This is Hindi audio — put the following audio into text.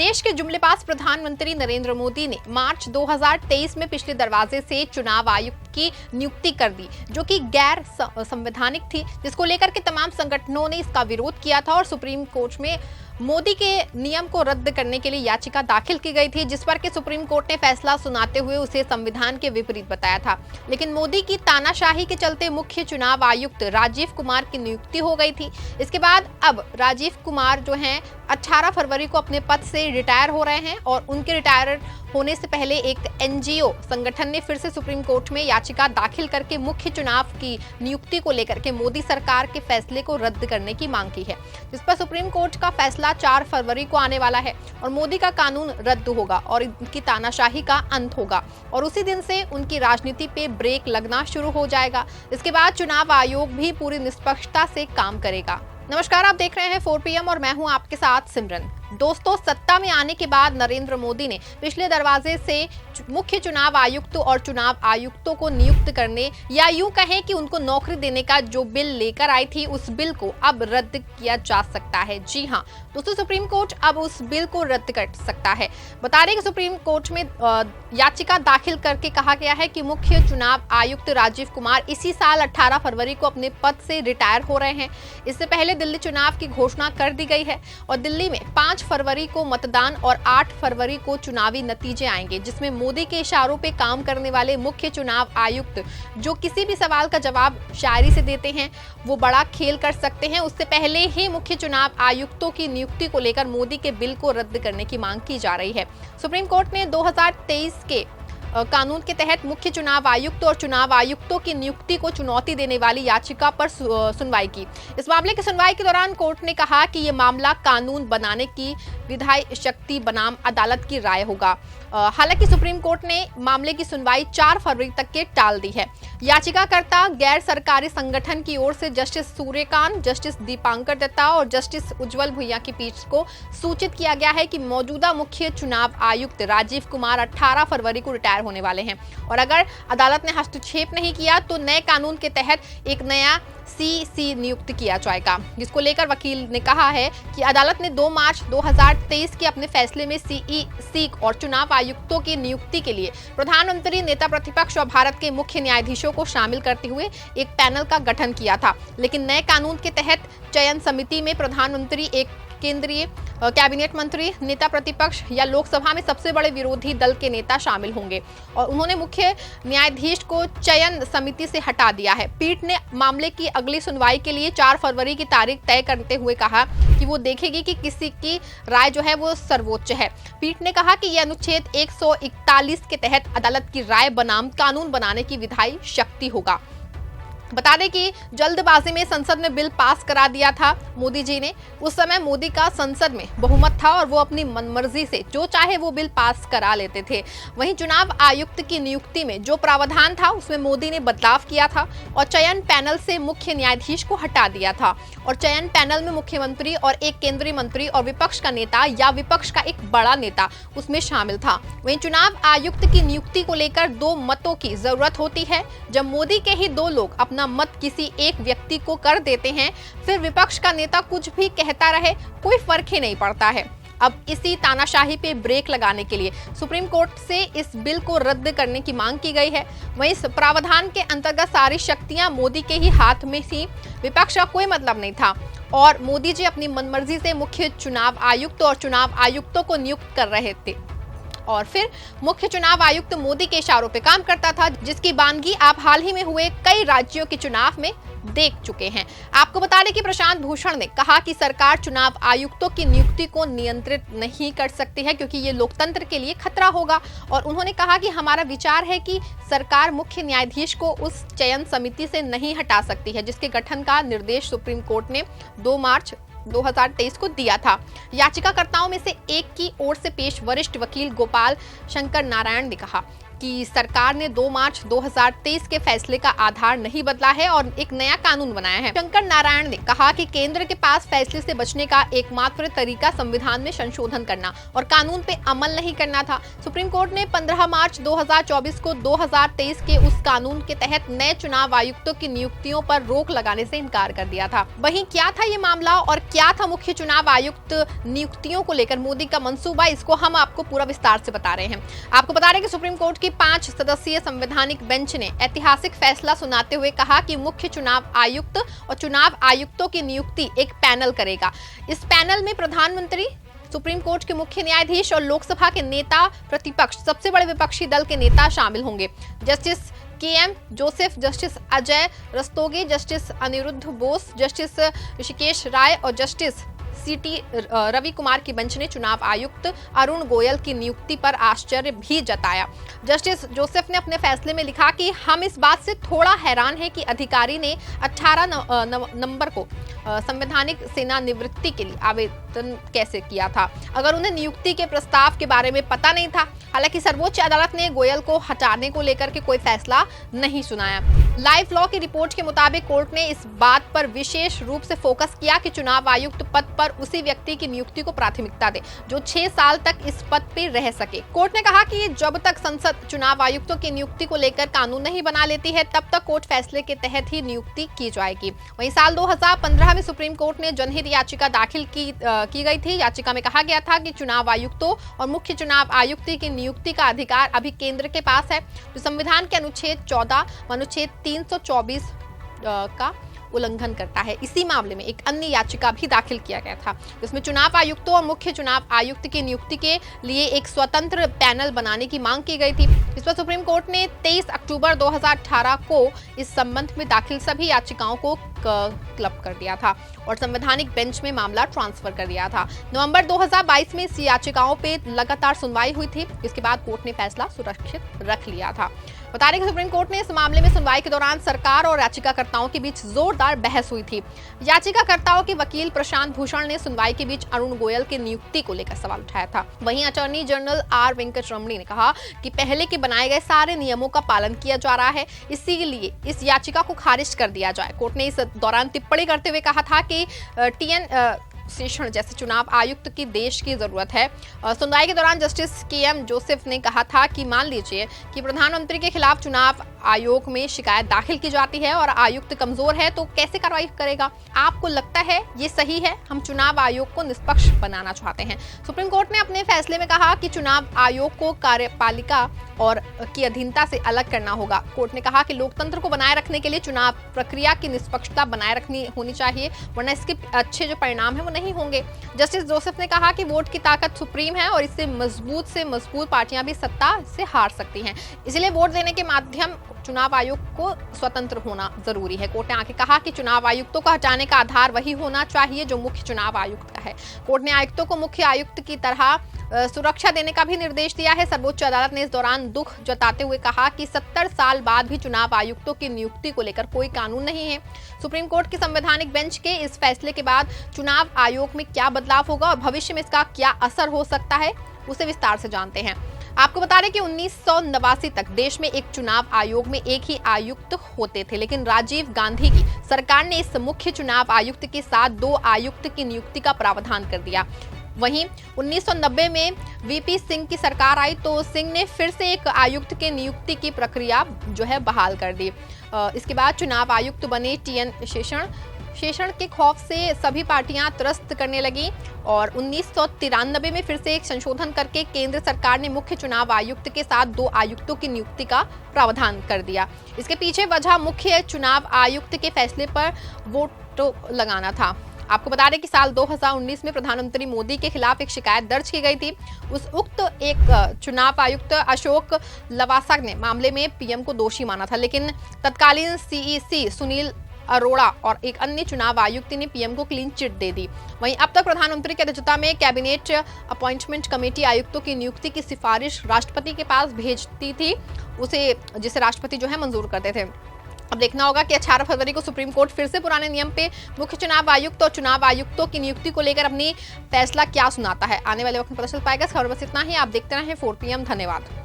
देश के जुमलेबाज प्रधानमंत्री नरेंद्र मोदी ने मार्च 2023 में पिछले दरवाजे से चुनाव आयुक्त की नियुक्ति कर दी, जो कि गैर संवैधानिक थी, जिसको लेकर के तमाम संगठनों ने इसका विरोध किया था और सुप्रीम कोर्ट में मोदी के नियम को रद्द करने के लिए याचिका दाखिल की गई थी, जिस पर के सुप्रीम कोर्ट ने फैसला सुनाते हुए उसे संविधान के विपरीत बताया था। लेकिन मोदी की तानाशाही के चलते मुख्य चुनाव आयुक्त राजीव कुमार की नियुक्ति हो गई थी। इसके बाद अब राजीव कुमार जो हैं 18 फरवरी को अपने पद से रिटायर हो रहे हैं और उनके रिटायर होने से पहले एक एनजीओ संगठन ने फिर से सुप्रीम कोर्ट में याचिका दाखिल करके मुख्य चुनाव की नियुक्ति को लेकर के मोदी सरकार के फैसले को रद्द करने की मांग की है, जिस पर सुप्रीम कोर्ट का फैसला 4 फरवरी को आने वाला है और मोदी का कानून रद्द होगा और इनकी तानाशाही का अंत होगा और उसी दिन से उनकी राजनीति पे ब्रेक लगना शुरू हो जाएगा। इसके बाद चुनाव आयोग भी पूरी निष्पक्षता से काम करेगा। नमस्कार, आप देख रहे हैं 4 PM और मैं हूं आपके साथ सिमरन। दोस्तों, सत्ता में आने के बाद नरेंद्र मोदी ने पिछले दरवाजे से मुख्य चुनाव आयुक्त और चुनाव आयुक्तों को नियुक्त करने या यूं कहें कि उनको नौकरी देने का जो बिल लेकर आई थी, उस बिल को अब रद्द किया जा सकता है। जी हां दोस्तों, सुप्रीम कोर्ट अब उस बिल को रद्द कर सकता है। बता दें कि सुप्रीम कोर्ट में याचिका दाखिल करके कहा गया है कि मुख्य चुनाव आयुक्त राजीव कुमार इसी साल 18 फरवरी को अपने पद से रिटायर हो रहे हैं। इससे पहले दिल्ली चुनाव की घोषणा कर दी गई है और दिल्ली में 5 फरवरी को मतदान और 8 फरवरी को चुनावी नतीजे आएंगे, जिसमें मोदी के इशारों पे काम करने वाले मुख्य चुनाव आयुक्त जो किसी भी सवाल का जवाब शायरी से देते हैं, वो बड़ा खेल कर सकते हैं। उससे पहले ही मुख्य चुनाव आयुक्तों की नियुक्ति को लेकर मोदी के बिल को रद्द करने की मांग की जा रही है। सुप्रीम कोर्ट ने 2023 के कानून के तहत मुख्य चुनाव आयुक्त और चुनाव आयुक्तों की नियुक्ति को चुनौती देने वाली याचिका पर सुनवाई की। इस मामले की सुनवाई के दौरान कोर्ट ने कहा कि ये मामला कानून बनाने की विधायी शक्ति बनाम अदालत की राय होगा। हालांकि सुप्रीम कोर्ट ने मामले की सुनवाई 4 फरवरी तक के टाल दी है। याचिकाकर्ता गैर सरकारी संगठन की ओर से जस्टिस सूर्यकांत, जस्टिस दीपांकर दत्ता और जस्टिस उज्जवल भुइया की पीठ को सूचित किया गया है कि मौजूदा मुख्य चुनाव आयुक्त राजीव कुमार 18 फरवरी को रिटायर होने वाले हैं और अगर अदालत ने हस्तक्षेप नहीं किया तो नए कानून के तहत एक नया सीसी नियुक्त किया जाएगा, जिसको लेकर वकील ने कहा है कि अदालत ने 2 मार्च 2023 के अपने फैसले में सीई और चुनाव आयुक्तों की नियुक्ति के लिए प्रधानमंत्री, नेता प्रतिपक्ष और भारत के मुख्य न्यायाधीशों को शामिल करते हुए एक पैनल का गठन किया था। लेकिन नए कानून के तहत चयन समिति में प्रधानमंत्री, एक केंद्रीय कैबिनेट मंत्री, नेता प्रतिपक्ष या लोकसभा में सबसे बड़े विरोधी दल के नेता शामिल होंगे और उन्होंने मुख्य न्यायाधीश को चयन समिति से हटा दिया है। पीठ ने मामले की अगली सुनवाई के लिए 4 फरवरी की तारीख तय करते हुए कहा कि वो देखेगी कि किसी की राय जो है वो सर्वोच्च है। पीठ ने कहा कि यह अनुच्छेद 141 के तहत अदालत की राय बनाम कानून बनाने की विधायी शक्ति होगा। बता दें कि जल्दबाजी में संसद में बिल पास करा दिया था मोदी जी ने। उस समय मोदी का संसद में बहुमत था और वो अपनी मनमर्जी से जो चाहे वो बिल पास करा लेते थे। वहीं चुनाव आयुक्त की नियुक्ति में जो प्रावधान था उसमें मोदी ने बदलाव किया था और चयन पैनल से मुख्य न्यायाधीश को हटा दिया था और चयन पैनल में मुख्यमंत्री और एक केंद्रीय मंत्री और विपक्ष का नेता या विपक्ष का एक बड़ा नेता उसमें शामिल था। वहीं चुनाव आयुक्त की नियुक्ति को लेकर 2 मतों की जरूरत होती है। जब मोदी के ही 2 लोग अपना मत किसी एक व्यक्ति को कर देते हैं, फिर विपक्ष का नेता कुछ भी कहता रहे, कोई फर्क ही नहीं पड़ता है। अब इसी तानाशाही पे ब्रेक लगाने के लिए सुप्रीम कोर्ट से इस बिल को रद्द करने की मांग की गई है। वहीं इस प्रावधान के अंतर्गत सारी शक्तियां मोदी के ही हाथ में थी, विपक्ष का कोई मतलब नहीं था और मोदी जी अपनी मनमर्जी से मुख्य चुनाव आयुक्त और चुनाव आयुक्तों को नियुक्त कर रहे थे और फिर मुख्य चुनाव आयुक्त मोदी के इशारों पे काम करता था, जिसकी बानगी आप हाल ही में हुए कई राज्यों के चुनाव में देख चुके हैं। आपको बता दें कि प्रशांत भूषण ने कहा कि सरकार चुनाव आयुक्तों की नियुक्ति को नियंत्रित नहीं कर सकती है क्योंकि ये लोकतंत्र के लिए खतरा होगा और उन्होंने कहा कि हमारा विचार है कि सरकार मुख्य न्यायाधीश को उस चयन समिति से नहीं हटा सकती है, जिसके गठन का निर्देश सुप्रीम कोर्ट ने 2 मार्च 2023 को दिया था। याचिकाकर्ताओं में से एक की ओर से पेश वरिष्ठ वकील गोपाल शंकर नारायण ने कहा कि सरकार ने 2 मार्च 2023 के फैसले का आधार नहीं बदला है और एक नया कानून बनाया है। शंकर नारायण ने कहा कि केंद्र के पास फैसले से बचने का एकमात्र तरीका संविधान में संशोधन करना और कानून पे अमल नहीं करना था। सुप्रीम कोर्ट ने 15 मार्च 2024 को 2023 के उस कानून के तहत नए चुनाव आयुक्तों की नियुक्तियों पर रोक लगाने से इनकार कर दिया था। वहीं क्या था ये मामला और क्या था मुख्य चुनाव आयुक्त नियुक्तियों को लेकर मोदी का मंसूबा, इसको हम आपको पूरा विस्तार से बता रहे हैं। आपको बता रहे हैं कि सुप्रीम कोर्ट की 5 सदस्यीय संवैधानिक बेंच ने ऐतिहासिक फैसला सुनाते हुए कहा कि मुख्य चुनाव आयुक्त और चुनाव आयुक्तों की नियुक्ति एक पैनल करेगा। इस पैनल में प्रधानमंत्री, सुप्रीम कोर्ट के मुख्य न्यायाधीश और लोकसभा के नेता प्रतिपक्ष, सबसे बड़े विपक्षी दल के नेता शामिल होंगे। Justice K M. Joseph, justice Ajay Rastogi, justice Aniruddha Bose, justice Hrishikesh Rai और जस्टिस सी.टी. रवि कुमार की बेंच ने चुनाव आयुक्त अरुण गोयल की नियुक्ति पर आश्चर्य भी जताया। जस्टिस जोसेफ ने अपने फैसले में लिखा कि हम इस बात से थोड़ा हैरान हैं कि अधिकारी ने 18 नवंबर को संवैधानिक सेवानिवृत्ति के लिए आवेदन कैसे किया था, अगर उन्हें नियुक्ति के प्रस्ताव के बारे में पता नहीं था। हालांकि सर्वोच्च अदालत ने गोयल को हटाने को लेकर के कोई फैसला नहीं सुनाया। लाइफ लॉ की रिपोर्ट के मुताबिक कोर्ट ने इस बात पर विशेष रूप से फोकस किया कि चुनाव आयुक्त पद पर उसी व्यक्ति की नियुक्ति को प्राथमिकता दे जो 6 साल तक इस पद पर रह सके। कोर्ट ने कहा कि जब तक संसद चुनाव आयुक्तों की नियुक्ति को लेकर कानून नहीं बना लेती है, तब तक कोर्ट फैसले के तहत ही नियुक्ति की जाएगी। वहीं साल 2015 में सुप्रीम कोर्ट ने जनहित याचिका दाखिल की गई थी। याचिका में कहा गया था कि चुनाव आयुक्तों और मुख्य चुनाव आयुक्त की नियुक्ति का अधिकार अभी केंद्र के पास है, जो संविधान के अनुच्छेद 14 व अनुच्छेद 324 का उल्लंघन करता है। इसी मामले में एक अन्य याचिका भी दाखिल किया गया था, जिसमें चुनाव आयुक्तों और मुख्य चुनाव आयुक्त की नियुक्ति के लिए एक स्वतंत्र पैनल बनाने की मांग की गई थी। इस पर सुप्रीम कोर्ट ने 23 अक्टूबर 2018 को इस संबंध में दाखिल सभी याचिकाओं को क्लब कर दिया था और संवैधानिक बेंच में मामला ट्रांसफर कर दिया था। नवंबर 2022 में इस याचिकाओं पे लगातार सुनवाई हुई थी, जिसके बाद कोर्ट ने फैसला सुरक्षित रख लिया था। बता रहे कि सुप्रीम कोर्ट ने इस मामले में सुनवाई के दौरान सरकार और याचिकाकर्ताओं के बीच जोरदार बहस हुई थी। याचिकाकर्ताओं के वकील प्रशांत भूषण ने सुनवाई के बीच अरुण गोयल की नियुक्ति को लेकर सवाल उठाया था। वहीं अटॉर्नी जनरल आर वेंकटरमणी ने कहा कि पहले के बनाए गए सारे नियमों का पालन किया जा रहा है, इसीलिए इस याचिका को खारिज कर दिया जाए। कोर्ट ने इस दौरान टिप्पणी करते हुए कहा था कि टी.एन. शेषन जैसे चुनाव आयुक्त की देश की जरूरत है। सुनवाई के दौरान जस्टिस के.एम. जोसेफ ने कहा था कि मान लीजिए कि प्रधानमंत्री के खिलाफ चुनाव आयोग में शिकायत दाखिल की जाती है और आयुक्त कमजोर है तो कैसे कार्रवाई करेगा? आपको लगता है ये सही है? हम चुनाव आयोग को निष्पक्ष बनाना चाहते हैं। सुप्रीम कोर्ट ने अपने फैसले में कहा कि चुनाव आयोग को कार्यपालिका और की अधीनता से अलग करना होगा। कोर्ट ने कहा कि लोकतंत्र को बनाए रखने के लिए चुनाव प्रक्रिया की निष्पक्षता बनाए रखनी होनी चाहिए, वरना इसके अच्छे जो परिणाम है वो नहीं होंगे। जस्टिस जोसेफ ने कहा कि वोट की ताकत सुप्रीम है और इससे मजबूत पार्टियां भी सत्ता से हार सकती हैं, इसलिए वोट देने के माध्यम चुनाव आयोग को स्वतंत्र होना जरूरी है। कोर्ट ने आगे कहा कि चुनाव आयुक्तों को हटाने का आधार वही होना चाहिए जो मुख्य चुनाव आयुक्त का है। कोर्ट ने आयुक्तों को मुख्य आयुक्त की तरह सुरक्षा देने का भी निर्देश दिया है। सर्वोच्च अदालत ने इस दौरान दुख जताते हुए कहा कि 70 साल बाद भी चुनाव आयुक्तों की नियुक्ति को लेकर कोई कानून नहीं है। सुप्रीम कोर्ट की संवैधानिक बेंच के इस फैसले के बाद चुनाव आयोग में क्या बदलाव होगा और भविष्य में इसका क्या असर हो सकता है, उसे विस्तार से जानते हैं। आपको बता दें कि 1989 तक देश में एक चुनाव आयोग में एक ही आयुक्त होते थे, लेकिन राजीव गांधी की सरकार ने इस मुख्य चुनाव आयुक्त के साथ 2 आयुक्त की नियुक्ति का प्रावधान कर दिया। वहीं 1990 में वीपी सिंह की सरकार आई तो सिंह ने फिर से एक आयुक्त के नियुक्ति की प्रक्रिया जो है बहाल कर दी। इसके बाद चुनाव आयुक्त बने टी.एन. शेषन के खौफ से सभी पार्टियां त्रस्त करने लगी और 1993 में फिर से एक संशोधन करके केंद्र सरकार ने मुख्य चुनाव आयुक्त के साथ 2 आयुक्तों की नियुक्ति का प्रावधान कर दिया। इसके पीछे वजह मुख्य चुनाव आयुक्त के फैसले पर वोट लगाना था। आपको बता दें कि साल 2019 में प्रधानमंत्री मोदी के खिलाफ एक शिकायत दर्ज की गई थी। उस उक्त एक चुनाव आयुक्त अशोक लवासा ने मामले में पीएम को दोषी माना था, लेकिन तत्कालीन सीईसी सुनील अरोड़ा और एक अन्य चुनाव आयुक्त ने पीएम को क्लीन चिट दे दी। वहीं अब तक प्रधानमंत्री की अध्यक्षता में कैबिनेट अपॉइंटमेंट कमेटी आयुक्तों की नियुक्ति की सिफारिश राष्ट्रपति के पास भेजती थी, जिसे राष्ट्रपति जो है मंजूर करते थे। अब देखना होगा कि 18 फरवरी को सुप्रीम कोर्ट फिर से पुराने नियम पे मुख्य चुनाव आयुक्त और चुनाव आयुक्तों की नियुक्ति को लेकर अपनी फैसला क्या सुनाता है। आने वाले वक्त में पता चल पाएगा। इस खबर बस इतना ही। आप देखते रहें 4 PM। धन्यवाद।